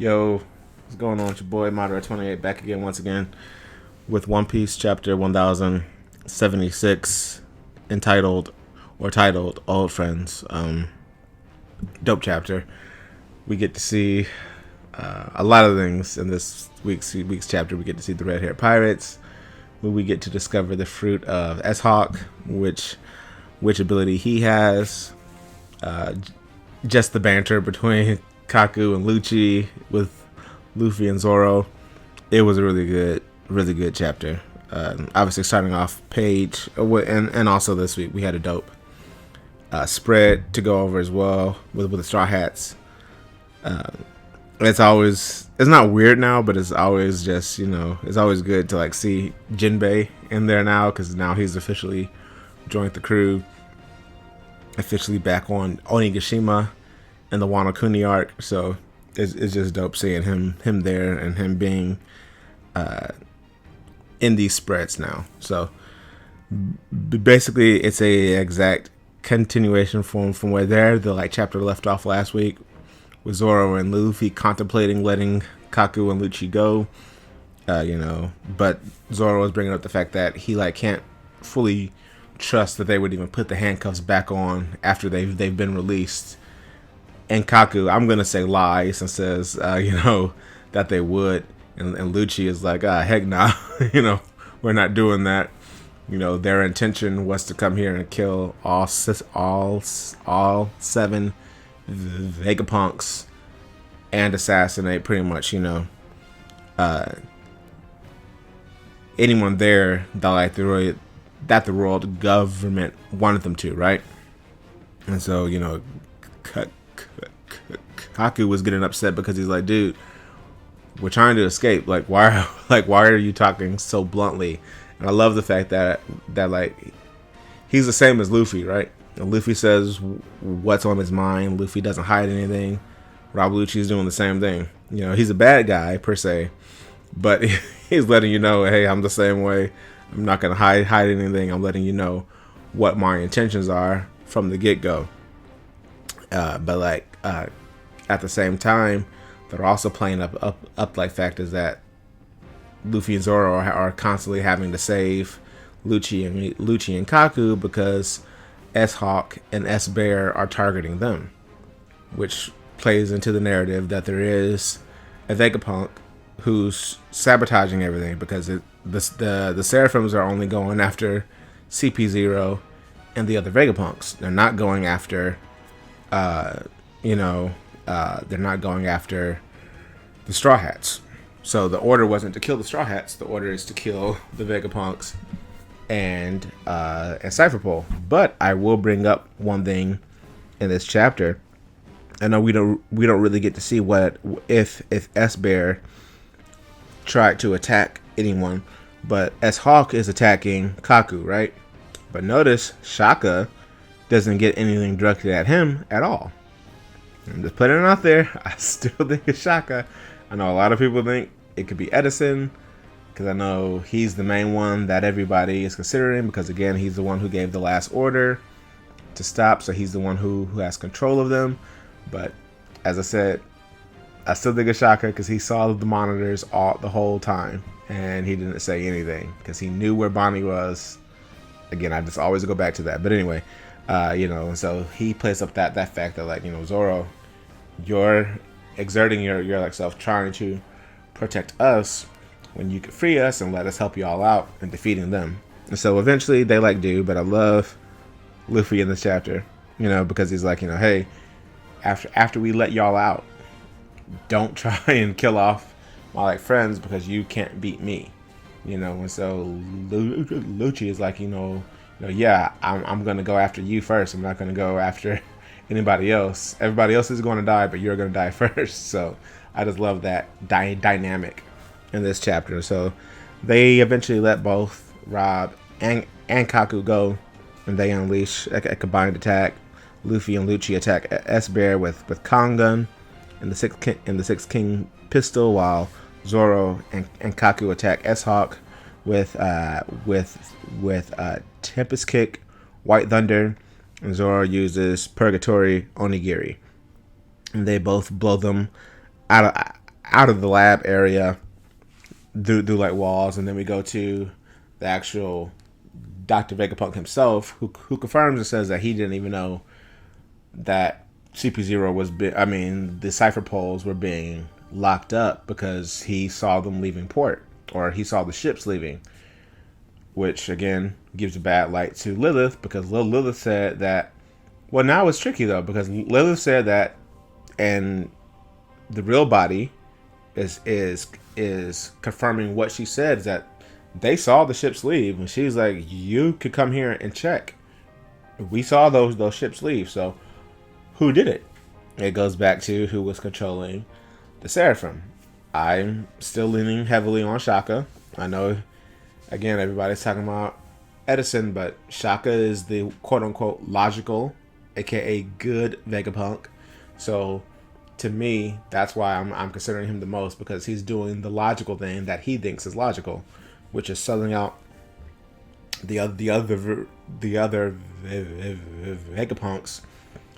Yo, what's going on with your boy, Moderator 28, back again once again with One Piece chapter 1076, titled Old Friends. Dope chapter. We get to see a lot of things in this week's chapter. We get to see the red haired pirates. We get to discover the fruit of S-Hawk, which ability he has. Just the banter between Kaku and Lucci with Luffy and Zoro. It was a really good chapter. Obviously, starting off page, and also this week we had a dope spread to go over as well with the Straw Hats. It's not weird now, but it's always just it's always good to like see Jinbei in there now because now he's officially joined the crew, officially back on Onigashima and the Wano Kuni arc. So it's just dope seeing him there and him being in these spreads now. So basically, it's a exact continuation from where the like chapter left off last week, with Zoro and Luffy contemplating letting Kaku and Lucci go. But Zoro was bringing up the fact that he like can't fully trust that they would even put the handcuffs back on after they've been released. And Kaku, I'm gonna say, lies and says that they would, and Lucci is like, heck nah, we're not doing that. Their intention was to come here and kill all 7 Vegapunks and assassinate pretty much anyone there that the world government wanted them to, right? And so Kaku was getting upset because he's like, dude, we're trying to escape. Like, why are you talking so bluntly? And I love the fact that like he's the same as Luffy, right? And Luffy says what's on his mind. Luffy doesn't hide anything. Rob Lucci's doing the same thing. He's a bad guy per se, but he's letting you know, hey, I'm the same way. I'm not gonna hide anything. I'm letting you know what my intentions are from the get go. But at the same time, they're also playing up like factors that Luffy and Zoro are constantly having to save Lucci and Kaku because S-Hawk and S-Bear are targeting them, which plays into the narrative that there is a Vegapunk who's sabotaging everything because the Seraphims are only going after CP0 and the other Vegapunks. They're not going after they're not going after the Straw Hats. So the order wasn't to kill the Straw Hats. The order is to kill the Vegapunks and Cypherpole. But I will bring up one thing in this chapter. I know we don't really get to see what if S-Bear tried to attack anyone, but S-Hawk is attacking Kaku, right? But notice Shaka doesn't get anything directed at him at all. I'm just putting it out there. I still think it's Shaka. I know a lot of people think it could be Edison, because I know he's the main one that everybody is considering, because again, he's the one who gave the last order to stop, so he's the one who has control of them. But as I said, I still think it's Shaka because he saw the monitors the whole time and he didn't say anything because he knew where Bonnie was. Again, I just always go back to that. But anyway, so he plays up that fact that like, Zoro, you're exerting your like self trying to protect us when you could free us and let us help you all out in defeating them. And so eventually they like do, but I love Luffy in this chapter, because he's like, hey, after we let y'all out, don't try and kill off my like friends because you can't beat me, And so Lucci is like, yeah, I'm gonna go after you first. I'm not gonna go after anybody else. Everybody else is going to die, but you're gonna die first. So I just love that dynamic in this chapter. So they eventually let both Rob and Kaku go, and they unleash a combined attack. Luffy and Lucci attack S-Bear with Kongun and the Sixth King pistol, while Zoro and Kaku attack S-Hawk with Tempest Kick, White Thunder, and Zoro uses Purgatory Onigiri. And they both blow them out out of the lab area through like walls, and then we go to the actual Dr. Vegapunk himself, who confirms and says that he didn't even know that CP0 was the cipher poles were being locked up because he saw them leaving port, or he saw the ships leaving, which again gives a bad light to Lilith, because Lilith said that. Well, now it's tricky though, because Lilith said that, and the real body is confirming what she said, is that they saw the ships leave, and she's like, you could come here and check. We saw those ships leave, so who did it? It goes back to who was controlling the Seraphim. I'm still leaning heavily on Shaka. I know, again, everybody's talking about Edison, but Shaka is the quote-unquote logical, aka good Vegapunk. So to me, that's why I'm considering him the most, because he's doing the logical thing that he thinks is logical, which is selling out the other Vegapunks.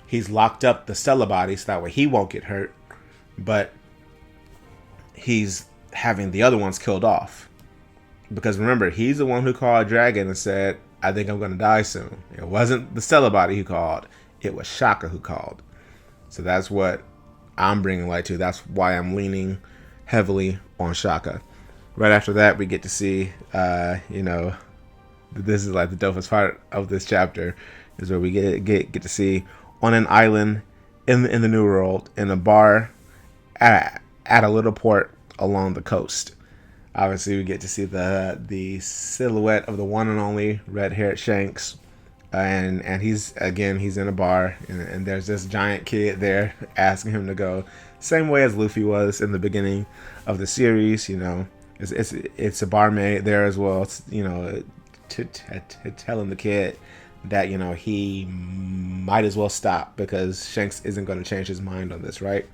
He's locked up the Stella body so that way he won't get hurt, but he's having the other ones killed off. Because remember, he's the one who called Dragon and said, I think I'm going to die soon. It wasn't the Stella body who called. It was Shaka who called. So that's what I'm bringing light to. That's why I'm leaning heavily on Shaka. Right after that, we get to see, this is like the dopest part of this chapter, is where we get to see on an island in the New World, in a bar at a little port along the coast. Obviously, we get to see the silhouette of the one and only red-haired Shanks, and he's in a bar, and there's this giant kid there asking him to go, same way as Luffy was in the beginning of the series. It's a barmaid there as well. It's, telling the kid that he might as well stop, because Shanks isn't going to change his mind on this, right?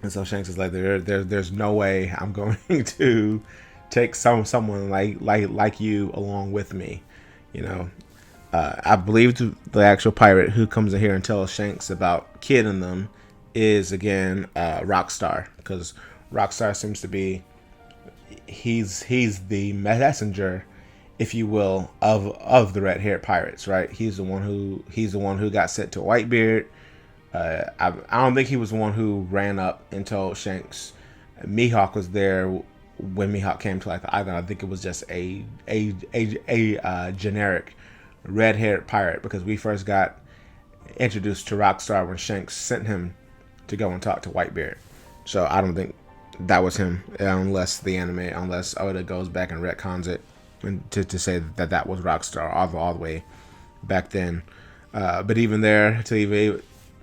And so Shanks is like, there's no way I'm going to take someone like you along with me. I believe the actual pirate who comes in here and tells Shanks about Kid and them is again Rockstar, because Rockstar seems to be he's the messenger, if you will, of the red-haired pirates, right? He's the one who got sent to Whitebeard. I don't think he was the one who ran up and told Shanks Mihawk was there when Mihawk came to the island. I think it was just a generic red-haired pirate, because we first got introduced to Rockstar when Shanks sent him to go and talk to Whitebeard. So I don't think that was him, unless Oda goes back and retcons it to say that was Rockstar all the way back then. But even there,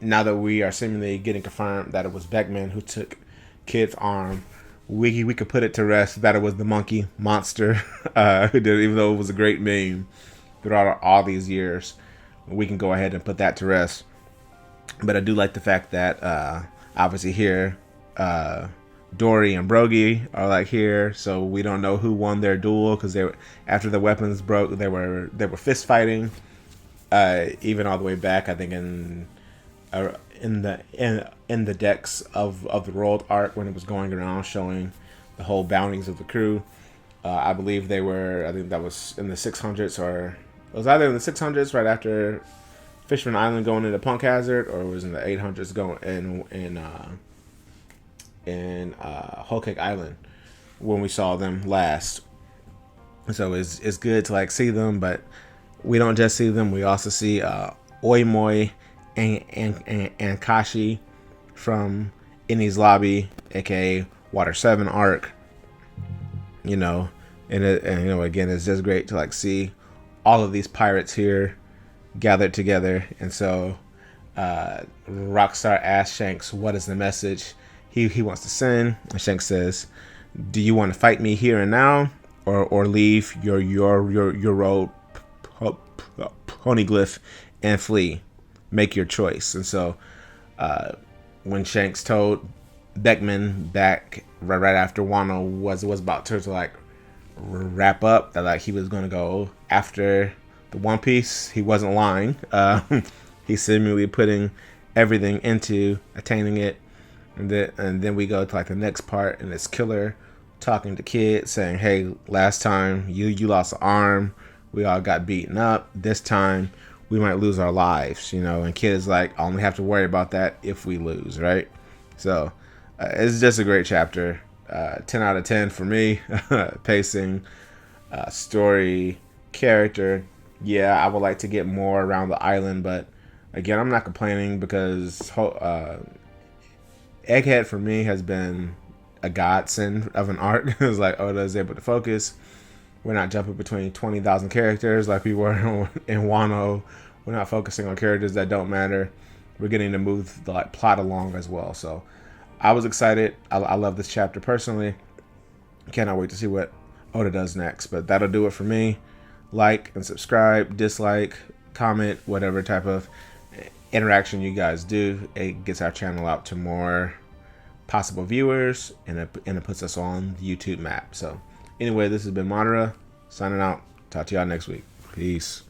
now that we are seemingly getting confirmed that it was Beckman who took Kid's arm, we could put it to rest that it was the monkey monster who did it, even though it was a great meme throughout all these years. We can go ahead and put that to rest. But I do like the fact that obviously here Dory and Brogy are here, so we don't know who won their duel, because after the weapons broke, they were fist fighting, even all the way back, I think in the decks of the World arc, when it was going around showing the whole bounties of the crew. I believe I think that was in the 600s, or it was either in the 600s right after Fisherman Island going into Punk Hazard, or it was in the 800s going in Whole Cake Island when we saw them last. So it's good to see them, but we don't just see them. We also see Oimoy and Kashi from Enies Lobby, aka Water 7 arc. Again, it's just great to see all of these pirates here gathered together. And so Rockstar asks Shanks, what is the message he wants to send? And Shanks says, do you want to fight me here and now, or leave your road poneglyph and flee? Make your choice. And so when Shanks told Beckman back right after Wano was about to wrap up, that he was going to go after the One Piece, he wasn't lying. He's seemingly putting everything into attaining it. and then we go to like the next part, and it's Killer talking to Kid, saying, "Hey, last time you lost an arm, we all got beaten up. This time we might lose our lives, you know." And Kid is like, "I only have to worry about that if we lose, right?" So it's just a great chapter. 10 out of 10 for me. Pacing, story, character. Yeah, I would like to get more around the island, but again, I'm not complaining because Egghead for me has been a godsend of an arc. It's like Oda is able to focus. We're not jumping between 20,000 characters like we were in Wano. We're not focusing on characters that don't matter. We're getting to move the like plot along as well. So I was excited. I love this chapter personally. Cannot wait to see what Oda does next. But that'll do it for me. Like and subscribe, dislike, comment, whatever type of interaction you guys do. It gets our channel out to more possible viewers, and it puts us on the YouTube map. So anyway, this has been Madara signing out. Talk to y'all next week. Peace.